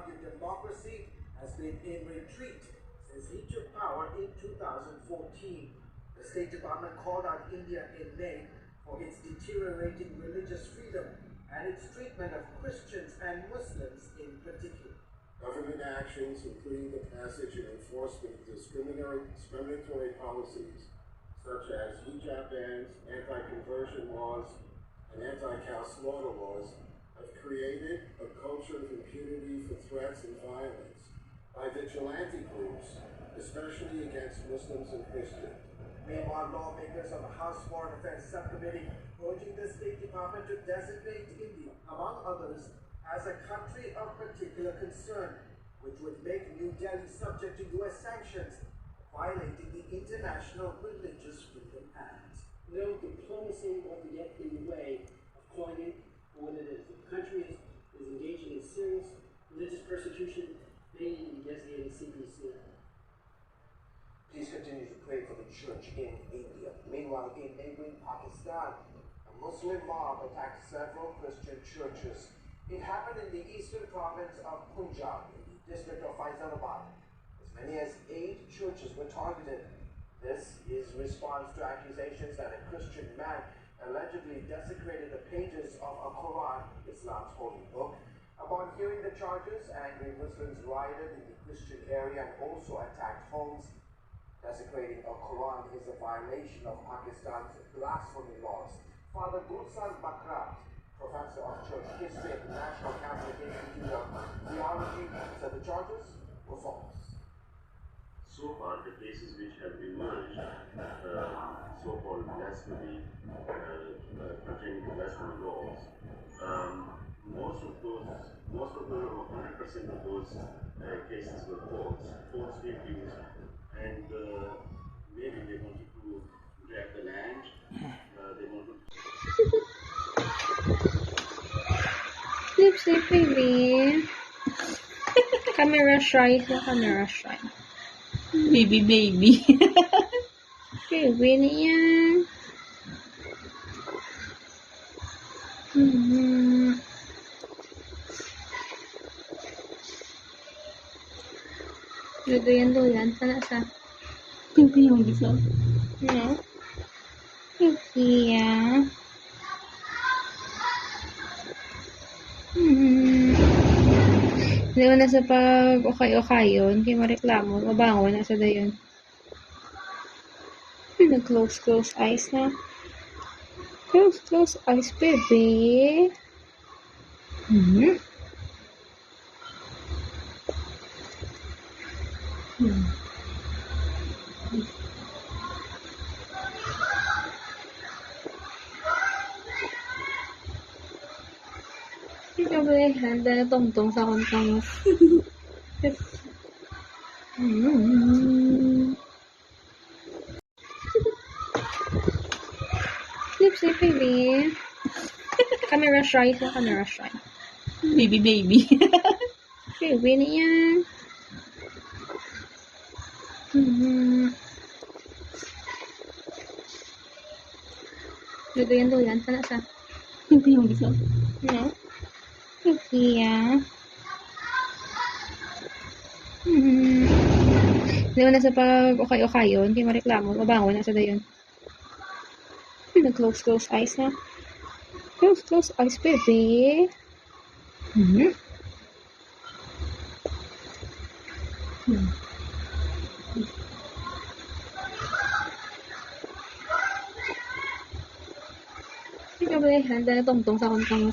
reproductive democracy has been in retreat since he took power in 2014. The State Department called out India in May for its deteriorating religious freedom and its treatment of Christians and Muslims in particular. Government actions, including the passage and enforcement of discriminatory policies such as hijab bans, anti-conversion laws, and anti-cow slaughter laws, have created a culture of impunity for threats and violence by vigilante groups, especially against Muslims and Christians. Meanwhile, lawmakers of the House Foreign Affairs Subcommittee urging the State Department to designate India, among others, as a country of particular concern, which would make New Delhi subject to U.S. sanctions, violating the International Religious Freedom Act. No diplomacy will get in the way of calling it for what it is. If the country is engaging in serious religious persecution, they need to be designated CPC. Please continue to pray for the church in India. Meanwhile, in neighboring Pakistan, a Muslim mob attacked several Christian churches. It happened in the eastern province of Punjab, in the district of Faizalabad. As many as 8 churches were targeted. This is response to accusations that a Christian man allegedly desecrated the pages of a Quran, Islam's holy book. Upon hearing the charges, angry Muslims rioted in the Christian area and also attacked homes. Desecrating a Quran is a violation of Pakistan's blasphemy laws. Father Gulsan Bakrat, professor of church history at the National Catholic Institute of Theology, said the charges were false. So far, the cases which have emerged, so-called blasphemy, pertaining to blasphemy laws, most of them, 100% of those cases were false accused, and maybe they wanted to grab the land, they wanted Lipsy baby. Camera shy na camera shy. Baby, baby. Baby na yan. Ludoyan-doyan pa na sa. Baby yung bisa. No? Baby ah. Hindi mo na sa pag okay-okayon, kaya mareklamo, mabango na sa dayon. Nag-close eyes na. Close eyes, baby. Ikaw ba yung handa na tong-tong sa kontang Lipsy baby. Camera shy na camera shy. Baby, baby. Baby na yan. Ludoyan-doyan pa na sa. Baby yung bisa. No? Baby ah. Hindi mo na sa pag okay-okayon, kaya mareklamo, mabango na sa dayon. Nag-close eyes na. Close eyes, baby. Ikaw ba yung handa na tong-tong sa kontang